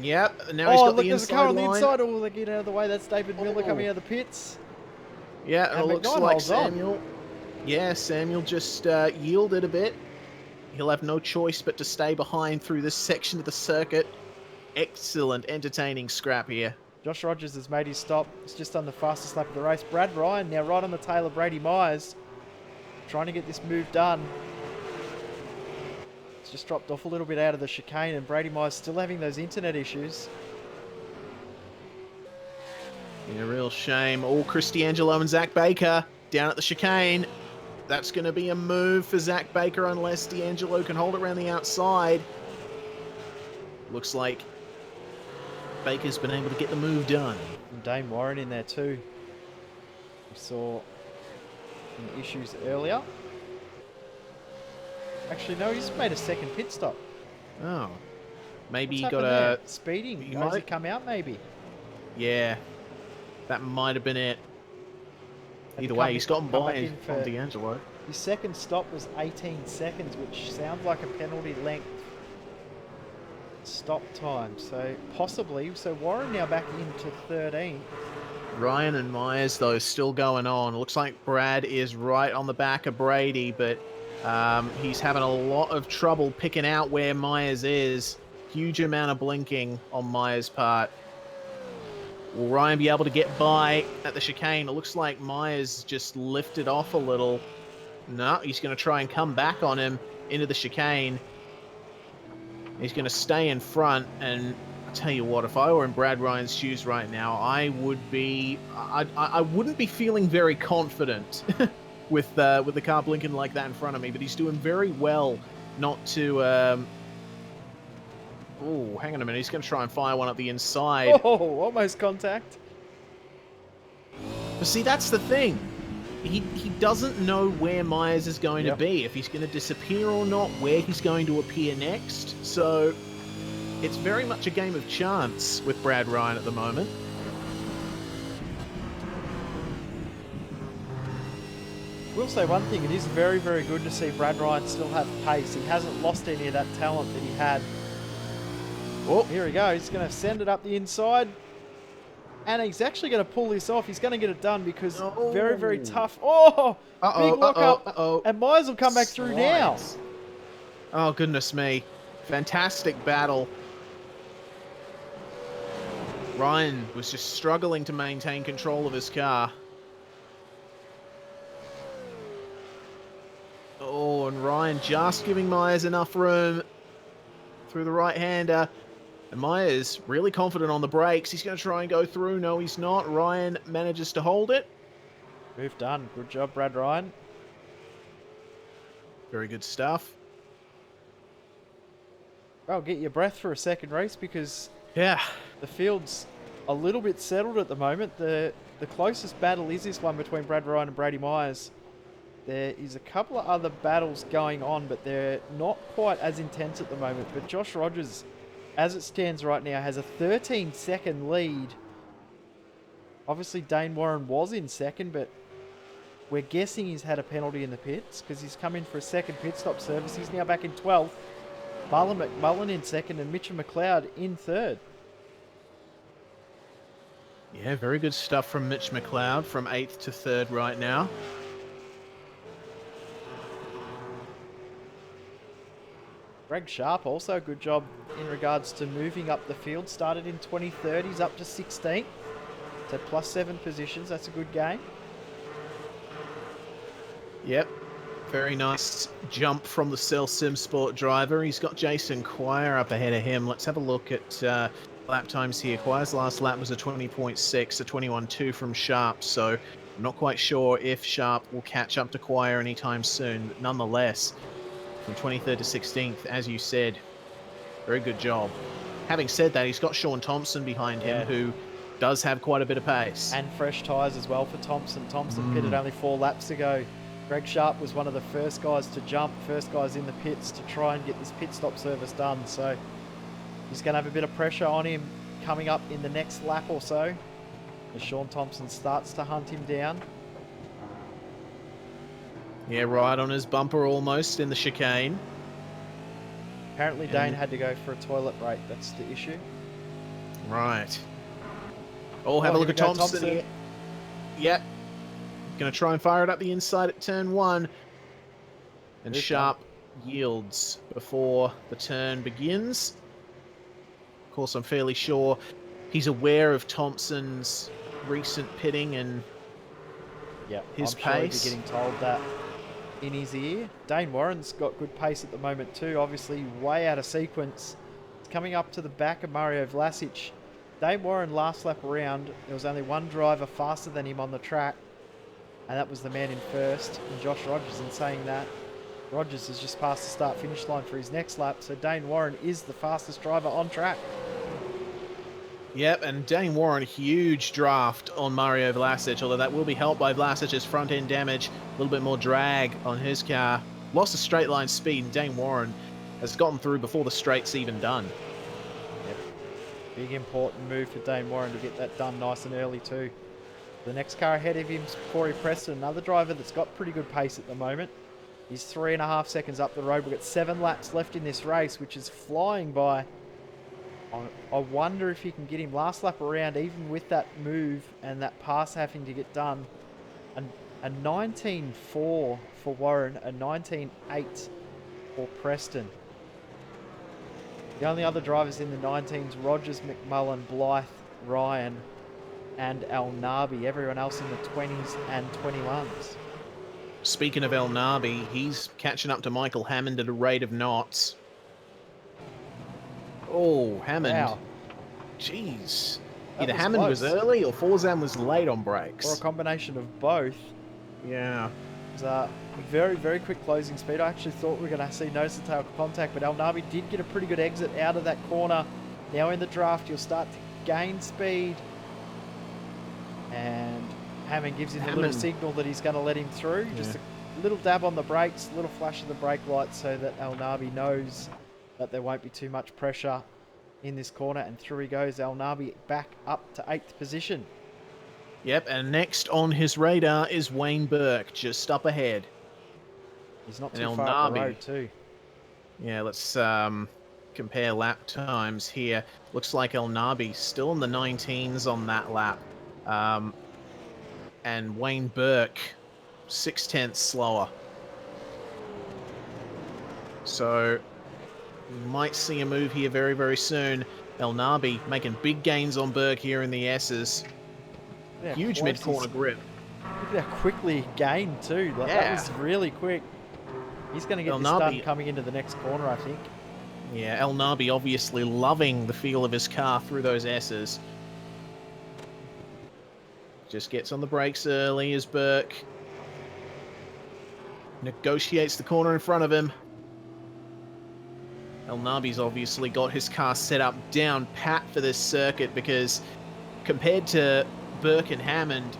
Yep, now he's Oh, got look, the there's a inside car on the line. inside. Oh, they're getting out of the way. That's David Miller Oh. coming out of the pits. Yeah, and it And looks McKnight like holds on. Samuel. Yeah, Samuel just yielded a bit. He'll have no choice but to stay behind through this section of the circuit. Excellent, entertaining scrap here. Josh Rogers has made his stop. He's just done the fastest lap of the race. Brad Ryan now right on the tail of Brady Myers, trying to get this move done. It's just dropped off a little bit out of the chicane, and Brady Myers still having those internet issues. Yeah, real shame. Oh, Cristiangelo and Zach Baker down at the chicane. That's going to be a move for Zach Baker unless D'Angelo can hold it around the outside. Looks like Baker's been able to get the move done. And Dane Warren in there too. We saw some issues earlier. Actually, no, he's made a second pit stop. Oh. Maybe What's he got happened there? a... Speeding. He Has he might- come out maybe? Yeah. That might have been it. Had Either to way, come he's in- gotten come by back in from for- D'Angelo. His second stop was 18 seconds, which sounds like a penalty length stop time. So possibly. So Warren now back into 13. Ryan and Myers, though, still going on. Looks like Brad is right on the back of Brady, but he's having a lot of trouble picking out where Myers is. Huge amount of blinking on Myers' part. Will Ryan be able to get by at the chicane? It looks like Myers just lifted off a little. No, he's going to try and come back on him into the chicane. He's going to stay in front, and I tell you what, if I were in Brad Ryan's shoes right now, I wouldn't be feeling very confident with the car blinking like that in front of me. But he's doing very well not to. Oh, hang on a minute. He's going to try and fire one up the inside. Oh, almost contact. But see, that's the thing. He doesn't know where Myers is going to be, if he's going to disappear or not, where he's going to appear next. So it's very much a game of chance with Brad Ryan at the moment. We'll say one thing, it is very, very good to see Brad Ryan still have pace. He hasn't lost any of that talent that he had. Oh, here we go. He's going to send it up the inside. And he's actually going to pull this off. He's going to get it done because very, very tough. Oh, big lock-up. And Myers will come back through now. Oh, goodness me. Fantastic battle. Ryan was just struggling to maintain control of his car. Oh, and Ryan just giving Myers enough room through the right-hander. And Myers really confident on the brakes. He's going to try and go through. No, he's not. Ryan manages to hold it. Move done. Good job, Brad Ryan. Very good stuff. Well, get your breath for a second race because yeah, the field's a little bit settled at the moment. The closest battle is this one between Brad Ryan and Brady Myers. There is a couple of other battles going on, but they're not quite as intense at the moment. But Josh Rogers, as it stands right now, has a 13-second lead. Obviously, Dane Warren was in second, but we're guessing he's had a penalty in the pits because he's come in for a second pit stop service. He's now back in 12th. Marlon McMullen in second and Mitchell McLeod in third. Yeah, very good stuff from Mitch McLeod from 8th to 3rd right now. Greg Sharp also a good job in regards to moving up the field. Started in 2030s up to 16th. So +7 positions. That's a good game. Yep. Very nice jump from the Cell Sim Sport driver. He's got Jason Quire up ahead of him. Let's have a look at lap times here. Quire's last lap was a 20.6, a 21.2 from Sharp. So I'm not quite sure if Sharp will catch up to Quire anytime soon. But nonetheless, from 23rd to 16th, as you said, very good job. Having said that, he's got Sean Thompson behind him, who does have quite a bit of pace. And fresh tyres as well for Thompson. Thompson pitted only 4 laps ago. Greg Sharp was one of the first guys to jump, first guys in the pits to try and get this pit stop service done. So he's going to have a bit of pressure on him coming up in the next lap or so as Sean Thompson starts to hunt him down. Yeah, right on his bumper almost in the chicane. Apparently Dane had to go for a toilet break. That's the issue. Right. Oh, have a look at Thompson here. Yep. Going to try and fire it up the inside at turn 1. And Sharp yields before the turn begins. Of course, I'm fairly sure he's aware of Thompson's recent pitting and his I'm pace. sure he'd be getting told that in his ear. Dane Warren's got good pace at the moment too, obviously way out of sequence. It's coming up to the back of Mario Vlasic. Dane Warren last lap around, there was only one driver faster than him on the track, and that was the man in first, and Josh Rogers. In saying that, Rogers has just passed the start-finish line for his next lap, so Dane Warren is the fastest driver on track. Yep, and Dane Warren, huge draft on Mario Vlasic, although that will be helped by Vlasic's front-end damage, a little bit more drag on his car. Lost a straight line speed, and Dane Warren has gotten through before the straight's even done. Yep, big important move for Dane Warren to get that done nice and early too. The next car ahead of him is Corey Preston, another driver that's got pretty good pace at the moment. He's 3.5 seconds up the road. We've got 7 laps left in this race, which is flying by. I wonder if he can get him last lap around, even with that move and that pass having to get done. A 19.4 for Warren, a 19.8 for Preston. The only other drivers in the 19s, Rogers, McMullen, Blythe, Ryan, and El Nabi. Everyone else in the 20s and 21s. Speaking of El Nabi, he's catching up to Michael Hammond at a rate of knots. Oh, Hammond. Wow. Jeez. Either Hammond was early or Forzan was late on brakes. Or a combination of both. Yeah. It was a very, very quick closing speed. I actually thought we were going to see nose to tail contact, but El Nabi did get a pretty good exit out of that corner. Now in the draft, you'll start to gain speed. And Hammond gives him a little signal that he's going to let him through. Yeah. Just a little dab on the brakes, a little flash of the brake light so that El Nabi knows that there won't be too much pressure in this corner. And through he goes, El Nabi back up to 8th position. Yep, and next on his radar is Wayne Burke, just up ahead. He's not too far up the road too. Yeah, let's compare lap times here. Looks like El Nabi still in the 19s on that lap. And Wayne Burke 0.6 slower. So we might see a move here very, very soon. El Nabi making big gains on Burke here in the S's. Yeah, huge mid-corner grip. Look at how quickly he gained too. That was really quick. He's going to get this done coming into the next corner, I think. Yeah, El Nabi obviously loving the feel of his car through those S's. Just gets on the brakes early as Burke negotiates the corner in front of him. El Nabi's obviously got his car set up down pat for this circuit because compared to Burke and Hammond,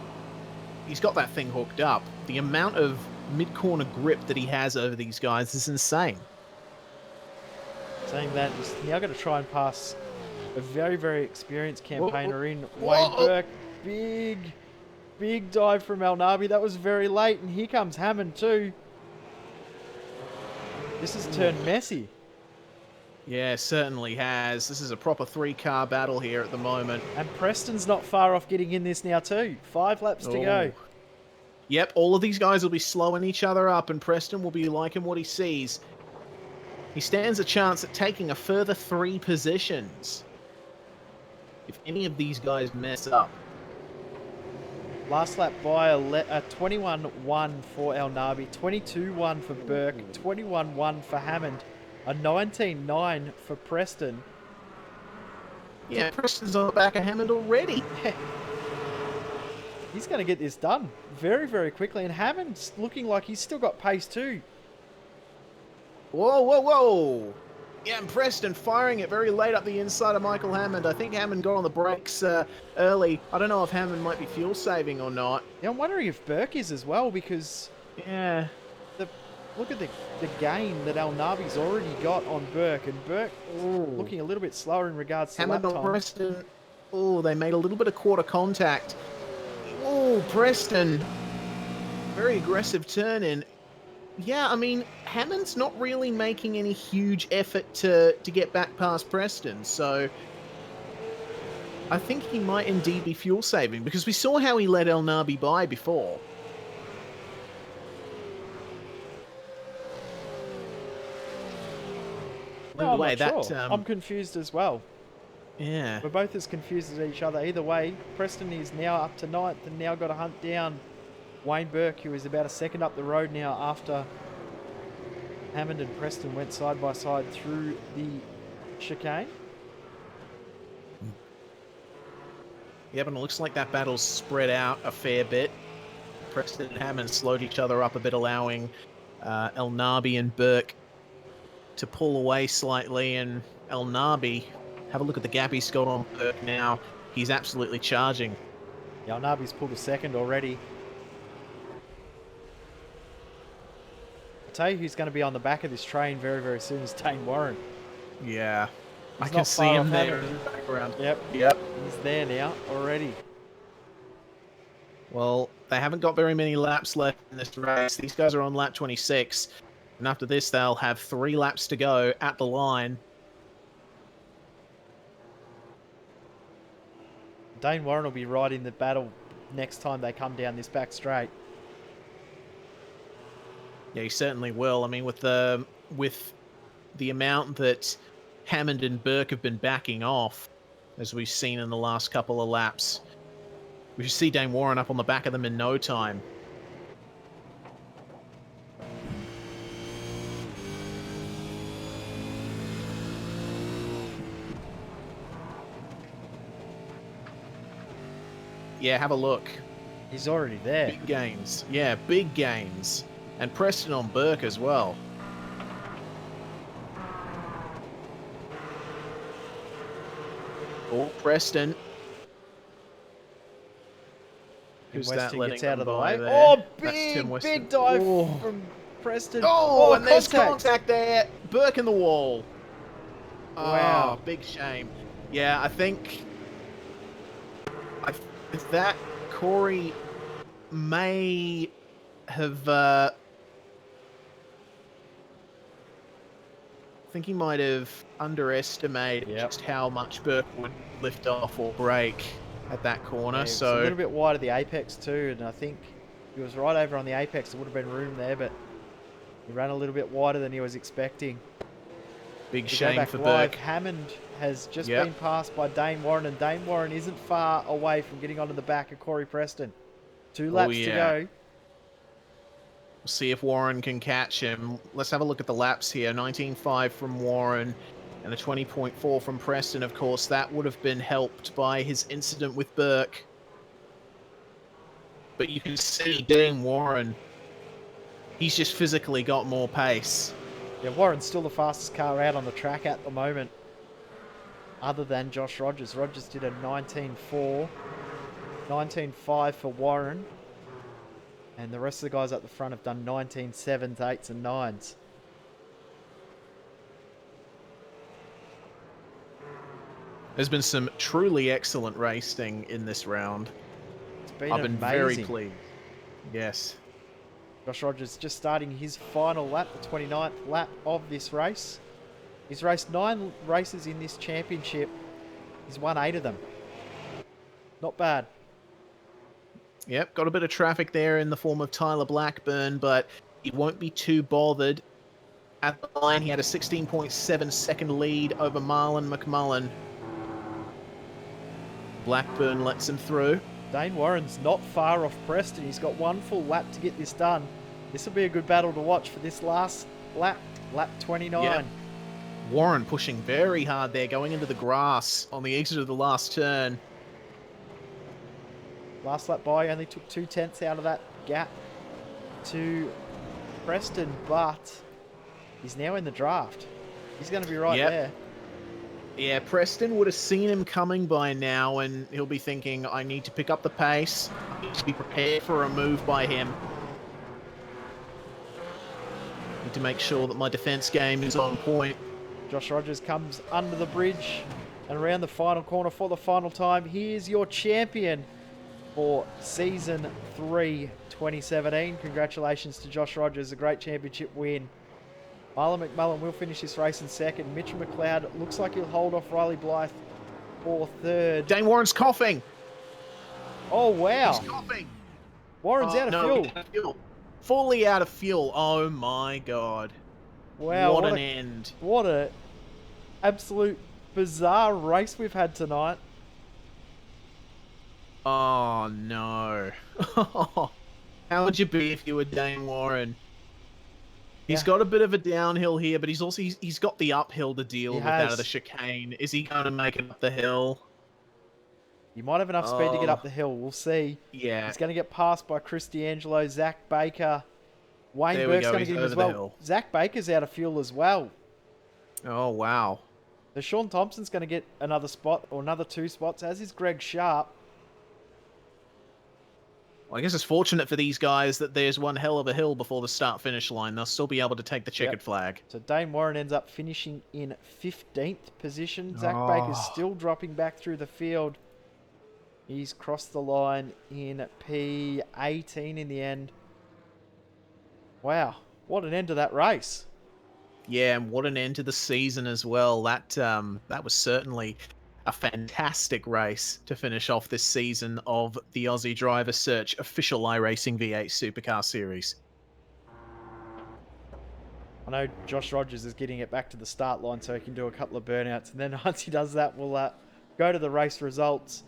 he's got that thing hooked up. The amount of mid-corner grip that he has over these guys is insane. Saying that, he's now going to try and pass a very, very experienced campaigner in Wayne Burke. Big dive from El Nabi. That was very late, and here comes Hammond too. This has turned messy. Yeah, certainly has. This is a proper 3-car battle here at the moment. And Preston's not far off getting in this now too. 5 laps to go. Yep, all of these guys will be slowing each other up, and Preston will be liking what he sees. He stands a chance at taking a further 3 positions if any of these guys mess up. Last lap by a 21.1 for El Nabi, 22.1 for Burke, 21.1 for Hammond, a 19.9 for Preston. Yeah, Preston's on the back of Hammond already. He's going to get this done very, very quickly, and Hammond's looking like he's still got pace too. Whoa, whoa, whoa! Yeah, and Preston firing it very late up the inside of Michael Hammond. I think Hammond got on the brakes early. I don't know if Hammond might be fuel saving or not. Yeah, I'm wondering if Burke is as well, because Yeah. Look at the gain that El Nabi's already got on Burke, and Burke Ooh. looking a little bit slower in regards to lap Hammond on time. Preston. Oh, they made a little bit of quarter contact. Oh, Preston. Very aggressive turn in. Yeah, I mean, Hammond's not really making any huge effort to get back past Preston, so I think he might indeed be fuel saving, because we saw how he let El Nabi by before. No, I'm Way, not that, sure. I'm confused as well. Yeah. We're both as confused as each other. Either way, Preston is now up to ninth and now got to hunt down Wayne Burke, who is about a second up the road now after Hammond and Preston went side by side through the chicane. Yep, and it looks like that battle's spread out a fair bit. Preston and Hammond slowed each other up a bit, allowing El Nabi and Burke to pull away slightly, and El Nabi, have a look at the gap he's got on Burke now. He's absolutely charging. Yeah, Nabi's pulled a second already. I'll tell you who's going to be on the back of this train very, very soon is Dane Warren. Yeah. I He's can not see far him off there Hammond. in the background. Yep. Yep. He's there now already. Well, they haven't got very many laps left in this race. These guys are on lap 26. And after this, they'll have 3 laps to go at the line. Dane Warren will be right in the battle next time they come down this back straight. Yeah, he certainly will. I mean, with the amount that Hammond and Burke have been backing off, as we've seen in the last couple of laps, we should see Dane Warren up on the back of them in no time. Yeah, have a look. He's already there. Big gains. Yeah, big gains. And Preston on Burke as well. Oh, Preston. Who's that Weston letting gets out them of the by way. there? Oh, That's Tim Weston. big dive Oh. from Preston. Oh, and there's contact. contact there. Burke in the wall. Wow. Oh, big shame. Yeah, I think that Corey may have. I think he might have underestimated just how much Burke would lift off or brake at that corner. Yeah, it was so a little bit wide of the apex too, and I think he was right over on the apex. There would have been room there, but he ran a little bit wider than he was expecting. big To go shame back for live, Burke. Hammond has just been passed by Dane Warren, and Dane Warren isn't far away from getting onto the back of Corey Preston. 2 laps to go. We'll see if Warren can catch him. Let's have a look at the laps here. 19.5 from Warren and a 20.4 from Preston. Of course, that would have been helped by his incident with Burke. But you can see Dane Warren, he's just physically got more pace. Yeah, Warren's still the fastest car out on the track at the moment, other than Josh Rogers. Rogers did a 19.4, 19.5 for Warren, and the rest of the guys at the front have done 19.7s, 8s and 9s. There's been some truly excellent racing in this round. It's been I've been amazing. very pleased. Yes. Josh Rogers just starting his final lap, the 29th lap of this race. He's raced 9 races in this championship. He's won 8 of them. Not bad. Yep, got a bit of traffic there in the form of Tyler Blackburn, but he won't be too bothered. At the line, he had a 16.7 second lead over Marlon McMullen. Blackburn lets him through. Dane Warren's not far off Preston. He's got 1 full lap to get this done. This will be a good battle to watch for this last lap, lap 29. Yep. Warren pushing very hard there, going into the grass on the exit of the last turn. Last lap by, only took 2/10 out of that gap to Preston, but he's now in the draft. He's going to be right there. Yeah, Preston would have seen him coming by now, and he'll be thinking, I need to pick up the pace. I need to be prepared for a move by him. to make sure that my defense game is on point. Josh Rogers comes under the bridge and around the final corner for the final time. Here's your champion for Season 3 2017. Congratulations to Josh Rogers, a great championship win. Marlon McMullen will finish this race in second. Mitchell McLeod looks like he'll hold off Riley Blythe for third. Dane Warren's coughing. Oh, wow. He's coughing. Warren's out of fuel. Out of fuel. Fully out of fuel. Oh my god. Wow. What an end. What a absolute bizarre race we've had tonight. Oh no. How would you be if you were Dane Warren? He's got a bit of a downhill here, but he's got the uphill to deal with out of the chicane. Is he going to make it up the hill? He might have enough speed to get up the hill. We'll see. Yeah. He's going to get passed by Chris D'Angelo, Zach Baker. Wayne Burke's going to get him as well. Zach Baker's out of fuel as well. Oh, wow. So Sean Thompson's going to get another spot, or another 2 spots, as is Greg Sharp. Well, I guess it's fortunate for these guys that there's one hell of a hill before the start-finish line. They'll still be able to take the checkered flag. So Dane Warren ends up finishing in 15th position. Zach Baker's still dropping back through the field. He's crossed the line in P18 in the end. Wow, what an end to that race. Yeah, and what an end to the season as well. That was certainly a fantastic race to finish off this season of the Aussie Driver Search official iRacing V8 Supercar Series. I know Josh Rogers is getting it back to the start line so he can do a couple of burnouts. And then once he does that, we'll go to the race results.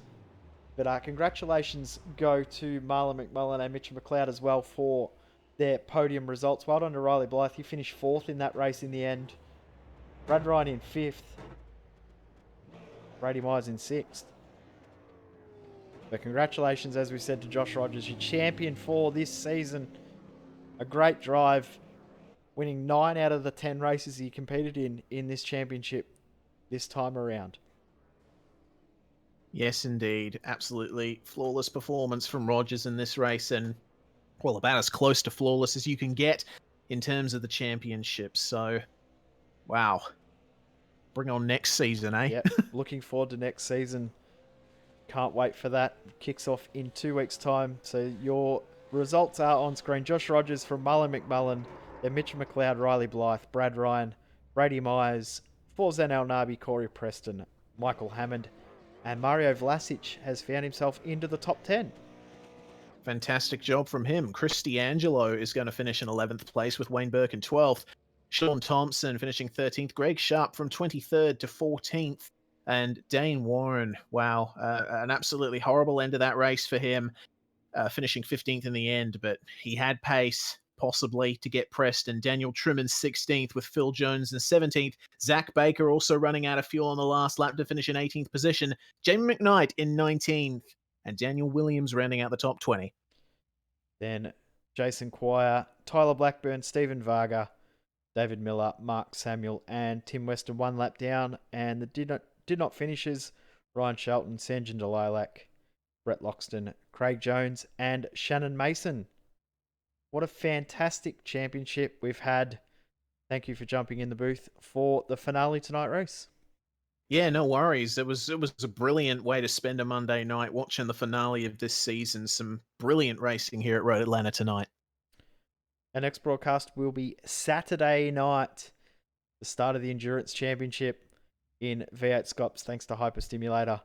But congratulations go to Marlon McMullen and Mitchell McLeod as well for their podium results. Well done to Riley Blythe. He finished 4th in that race in the end. Brad Ryan in 5th. Brady Myers in 6th. But congratulations, as we said, to Josh Rogers, your champion for this season. A great drive, winning 9 out of the 10 races he competed in this championship this time around. Yes, indeed. Absolutely flawless performance from Rogers in this race, and, well, about as close to flawless as you can get in terms of the championship. So, wow. Bring on next season, eh? Yep, looking forward to next season. Can't wait for that. Kicks off in 2 weeks' time. So your results are on screen. Josh Rogers from Marlon McMullen, then Mitchell McLeod, Riley Blythe, Brad Ryan, Brady Myers, Forzan El Nabi, Corey Preston, Michael Hammond, and Mario Vlasic has found himself into the top 10. Fantastic job from him. Chris D'Angelo is going to finish in 11th place with Wayne Burke in 12th. Sean Thompson finishing 13th. Greg Sharp from 23rd to 14th. And Dane Warren, wow, an absolutely horrible end of that race for him, finishing 15th in the end. But he had pace, possibly, to get Preston. Daniel Trimman 16th with Phil Jones in 17th. Zach Baker also running out of fuel on the last lap to finish in 18th position. Jamie McKnight in 19th. And Daniel Williams rounding out the top 20. Then Jason Quire, Tyler Blackburn, Stephen Varga, David Miller, Mark Samuel, and Tim Weston 1 lap down. And the did not finishes Ryan Shelton, Sanjan Delilac, Brett Loxton, Craig Jones, and Shannon Mason. What a fantastic championship we've had. Thank you for jumping in the booth for the finale tonight, Reese. Yeah, no worries. It was a brilliant way to spend a Monday night watching the finale of this season. Some brilliant racing here at Road Atlanta tonight. Our next broadcast will be Saturday night, the start of the Endurance Championship in V8 Scops, thanks to Hyperstimulator.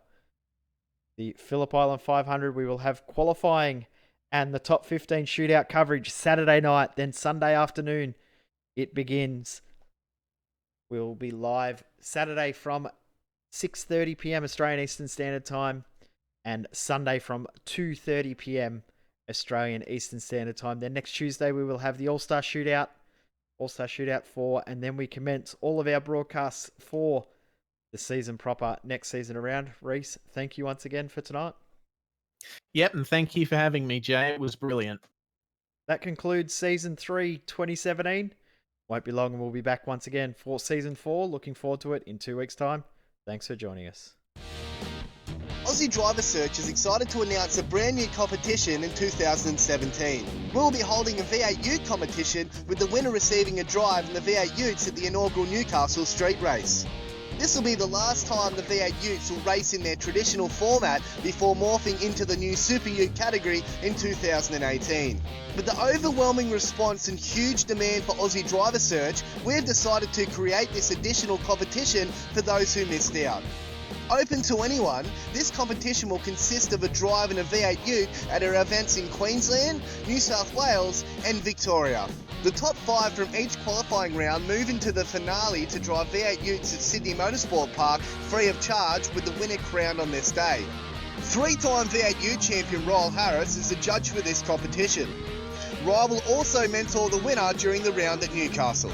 The Phillip Island 500, we will have qualifying and the top 15 shootout coverage Saturday night. Then Sunday afternoon, it begins. We'll be live Saturday from 6:30 p.m. Australian Eastern Standard Time and Sunday from 2:30 p.m. Australian Eastern Standard Time. Then next Tuesday, we will have the All-Star Shootout 4, and then we commence all of our broadcasts for the season proper next season around. Reese, thank you once again for tonight. Yep, and thank you for having me, Jay. It was brilliant. That concludes Season 3 2017. Won't be long and we'll be back once again for Season 4. Looking forward to it in 2 weeks' time. Thanks for joining us. Aussie Driver Search is excited to announce a brand new competition in 2017. We will be holding a V8 Ute competition with the winner receiving a drive in the V8 Utes at the inaugural Newcastle Street Race. This will be the last time the V8 Utes will race in their traditional format before morphing into the new Super Ute category in 2018. With the overwhelming response and huge demand for Aussie Driver Search, we have decided to create this additional competition for those who missed out. Open to anyone, this competition will consist of a drive in a V8 Ute at our events in Queensland, New South Wales and Victoria. The top 5 from each qualifying round move into the finale to drive V8 Utes at Sydney Motorsport Park free of charge, with the winner crowned on this day. 3-time V8 Ute champion Ryle Harris is the judge for this competition. Ryle will also mentor the winner during the round at Newcastle.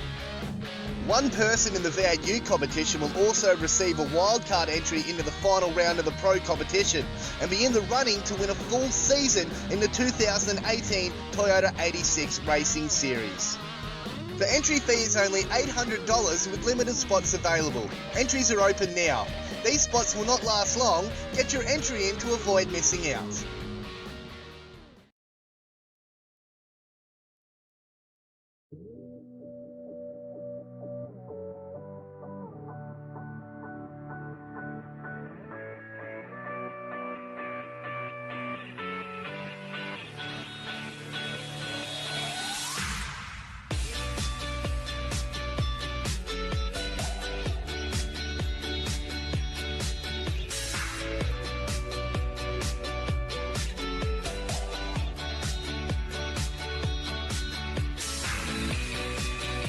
One person in the V8 Ute competition will also receive a wildcard entry into the final round of the Pro competition and be in the running to win a full season in the 2018 Toyota 86 Racing Series. The entry fee is only $800 with limited spots available. Entries are open now. These spots will not last long. Get your entry in to avoid missing out.